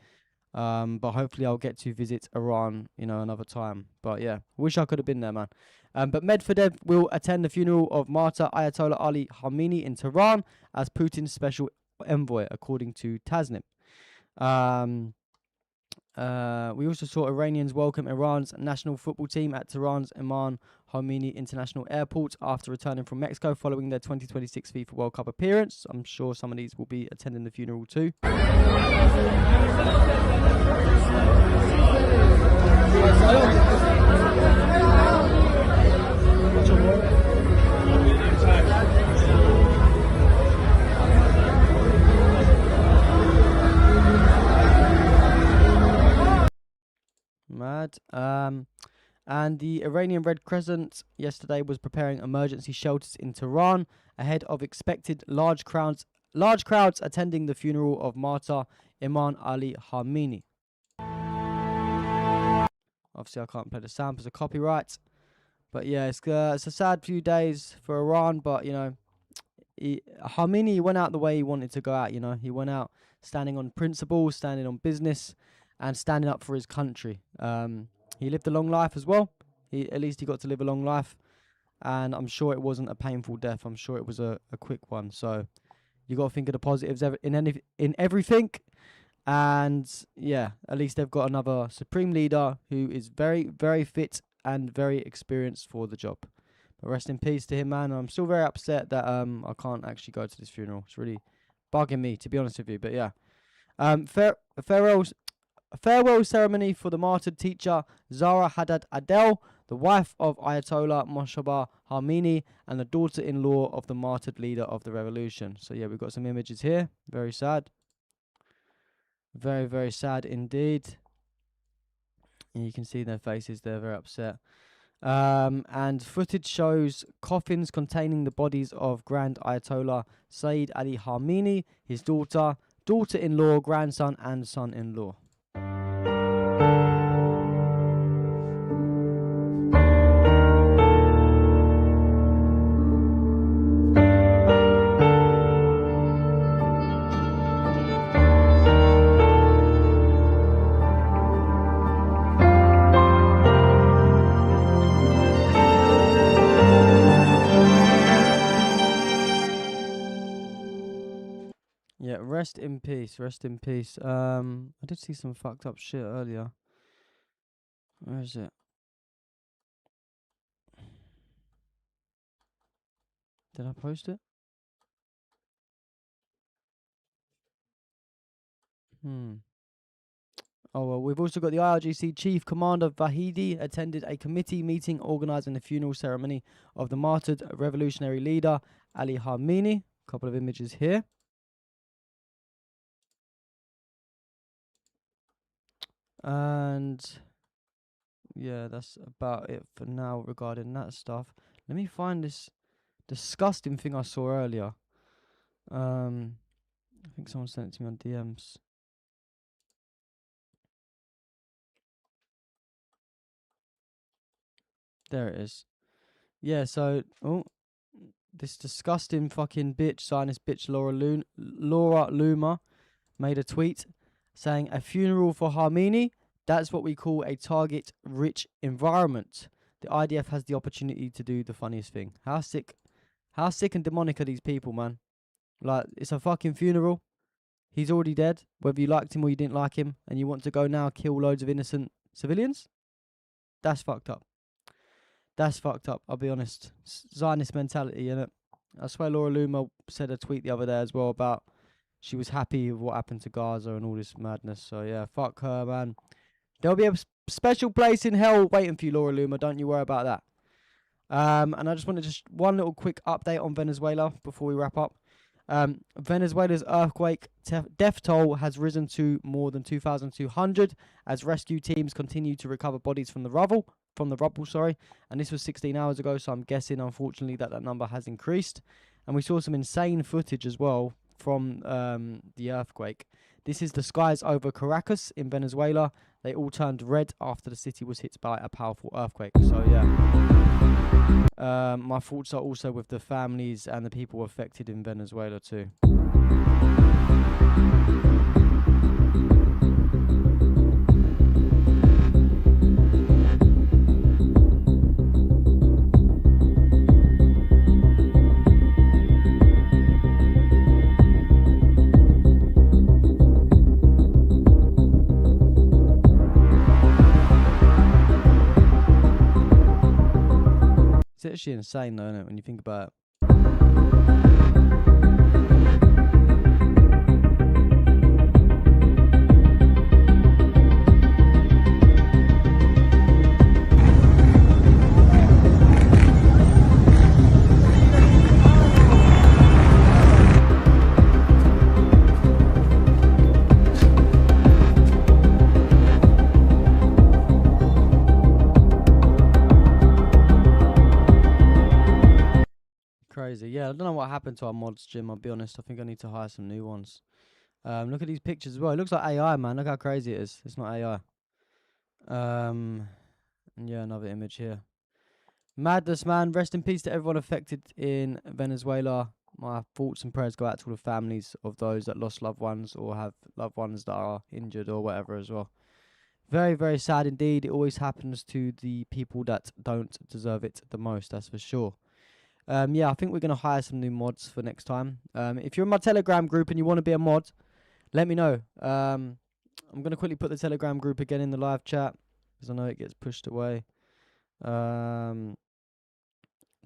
But hopefully I'll get to visit Iran, you know, another time. But yeah, wish I could have been there, man. But Medvedev will attend the funeral of martyr Ayatollah Ali Khamenei in Tehran as Putin's special envoy, according to Tasnim. We also saw Iranians welcome Iran's national football team at Tehran's Imam Khomeini International Airport after returning from Mexico following their 2026 FIFA World Cup appearance. I'm sure some of these will be attending the funeral too. Mad. And the Iranian Red Crescent yesterday was preparing emergency shelters in Tehran ahead of expected large crowds attending the funeral of martyr Imam Ali Khamenei. Obviously, I can't play the sound because of copyright. But yeah, it's a sad few days for Iran. But you know, Khamenei went out the way he wanted to go out. You know, he went out standing on principle, standing on business, and standing up for his country. He lived a long life as well. At least he got to live a long life, and I'm sure it wasn't a painful death. I'm sure it was a quick one. So you got to think of the positives in everything. And yeah, at least they've got another supreme leader who is very, very fit and very experienced for the job. But rest in peace to him, man. I'm still very upset that I can't actually go to this funeral. It's really bugging me, to be honest with you. But yeah, farewell ceremony for the martyred teacher Zahra Haddad Adel, the wife of Ayatollah Moshtaba Khamenei and the daughter-in-law of the martyred leader of the revolution. So yeah, we've got some images here. Very sad. Very, very sad indeed. And you can see their faces. They're very upset. And footage shows coffins containing the bodies of Grand Ayatollah Sayyid Ali Khamenei, his daughter, daughter-in-law, grandson, and son-in-law. Yeah, rest in peace, rest in peace. I did see some fucked up shit earlier. Where is it? Did I post it? Oh, well, we've also got the IRGC Chief Commander Vahidi attended a committee meeting organising the funeral ceremony of the martyred revolutionary leader Ali Khamenei. A couple of images here. And yeah, that's about it for now regarding that stuff. Let me find this disgusting thing I saw earlier. I think someone sent it to me on DMs. There it is. Yeah, so this disgusting fucking bitch, Zionist bitch Laura Loomer, made a tweet saying, "A funeral for Khamenei, that's what we call a target-rich environment. The IDF has the opportunity to do the funniest thing." How sick and demonic are these people, man? Like, it's a fucking funeral. He's already dead, whether you liked him or you didn't like him, and you want to go now kill loads of innocent civilians? That's fucked up. That's fucked up, I'll be honest. Zionist mentality, innit? I swear Laura Loomer said a tweet the other day as well about she was happy with what happened to Gaza and all this madness. So yeah, fuck her, man. There'll be a special place in hell waiting for you, Laura Loomer. Don't you worry about that. And I just wanted just one little quick update on Venezuela before we wrap up. Venezuela's earthquake death toll has risen to more than 2,200 as rescue teams continue to recover bodies from the rubble. And this was 16 hours ago, so I'm guessing, unfortunately, that number has increased. And we saw some insane footage as well from the earthquake. This is the skies over Caracas in Venezuela. They all turned red after the city was hit by a powerful earthquake. So yeah, my thoughts are also with the families and the people affected in Venezuela too. actually insane, though, isn't it, when you think about it? Crazy. Yeah, I don't know what happened to our mods, Jim, I'll be honest. I think I need to hire some new ones. Look at these pictures as well. It looks like AI, man. Look how crazy it is. It's not AI. Yeah, another image here. Madness, man. Rest in peace to everyone affected in Venezuela. My thoughts and prayers go out to all the families of those that lost loved ones or have loved ones that are injured or whatever as well. Very, very sad indeed. It always happens to the people that don't deserve it the most, that's for sure. Yeah, I think we're going to hire some new mods for next time. If you're in my Telegram group and you want to be a mod, let me know. I'm going to quickly put the Telegram group again in the live chat because I know it gets pushed away.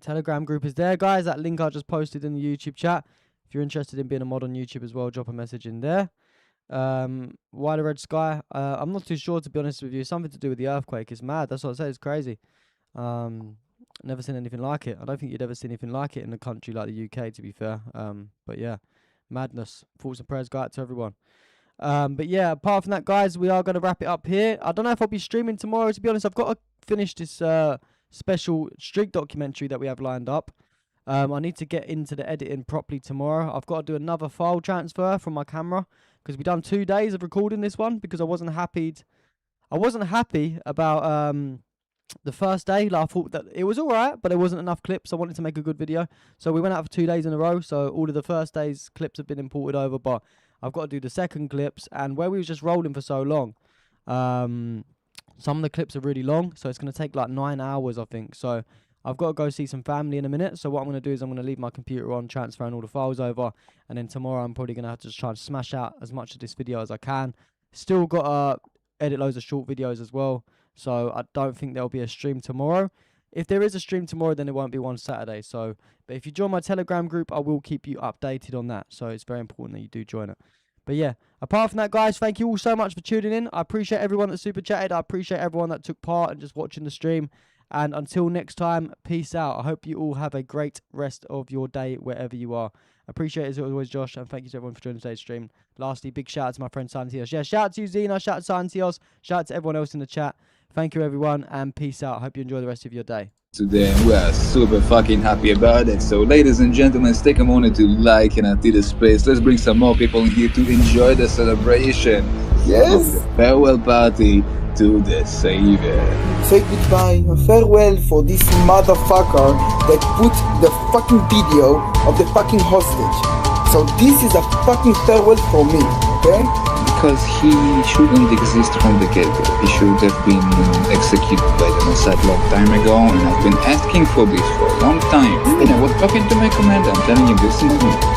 Telegram group is there, guys. That link I just posted in the YouTube chat. If you're interested in being a mod on YouTube as well, drop a message in there. Why the red sky? I'm not too sure, to be honest with you. Something to do with the earthquake. It's mad. That's what I say. It's crazy. Never seen anything like it. I don't think you'd ever see anything like it in a country like the UK, to be fair. But yeah, madness. Thoughts and prayers go out to everyone. But yeah, apart from that, guys, we are going to wrap it up here. I don't know if I'll be streaming tomorrow, to be honest. I've got to finish this special streak documentary that we have lined up. I need to get into the editing properly tomorrow. I've got to do another file transfer from my camera because we've done 2 days of recording this one because I wasn't happy about the first day. Like, I thought that it was alright, but there wasn't enough clips. I wanted to make a good video, so we went out for 2 days in a row. So all of the first day's clips have been imported over, but I've got to do the second clips. And where we was just rolling for so long, some of the clips are really long, so it's going to take like 9 hours, I think. So I've got to go see some family in a minute. So what I'm going to do is I'm going to leave my computer on, transferring all the files over, and then tomorrow I'm probably going to have to just try and smash out as much of this video as I can. Still got to edit loads of short videos as well. So I don't think there'll be a stream tomorrow. If there is a stream tomorrow, then it won't be one Saturday. So, but if you join my Telegram group, I will keep you updated on that. So it's very important that you do join it. But yeah, apart from that, guys, thank you all so much for tuning in. I appreciate everyone that super chatted. I appreciate everyone that took part and just watching the stream. And until next time, peace out. I hope you all have a great rest of your day wherever you are. Appreciate it as always, Josh, and thank you to everyone for joining today's stream. Lastly, big shout out to my friend Santios. Yeah, shout out to you, Zena. Shout out to Santios. Shout out to everyone else in the chat. Thank you, everyone, and peace out. I hope you enjoy the rest of your day. Today, we are super fucking happy about it. So, ladies and gentlemen, take a moment to like and empty the space. Let's bring some more people in here to enjoy the celebration. Yes. Of the farewell party to the Savior. Say goodbye, a farewell for this motherfucker that put the fucking video of the fucking hostage. So this is a fucking farewell for me, okay? Because he shouldn't exist from the get-go. He should have been executed by the Mossad long time ago, and I've been asking for this for a long time. And I was talking to my commander, I'm telling him this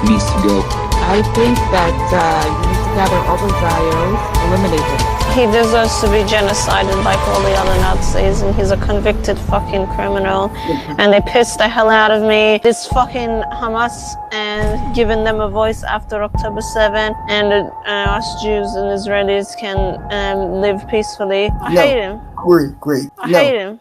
needs to go. I think that you need to gather all the Zions, eliminate them. He deserves to be genocided like all the other Nazis, and he's a convicted fucking criminal. And they pissed the hell out of me. This fucking Hamas and giving them a voice after October 7, and us Jews and Israelis can live peacefully. I hate him. Great. I hate him.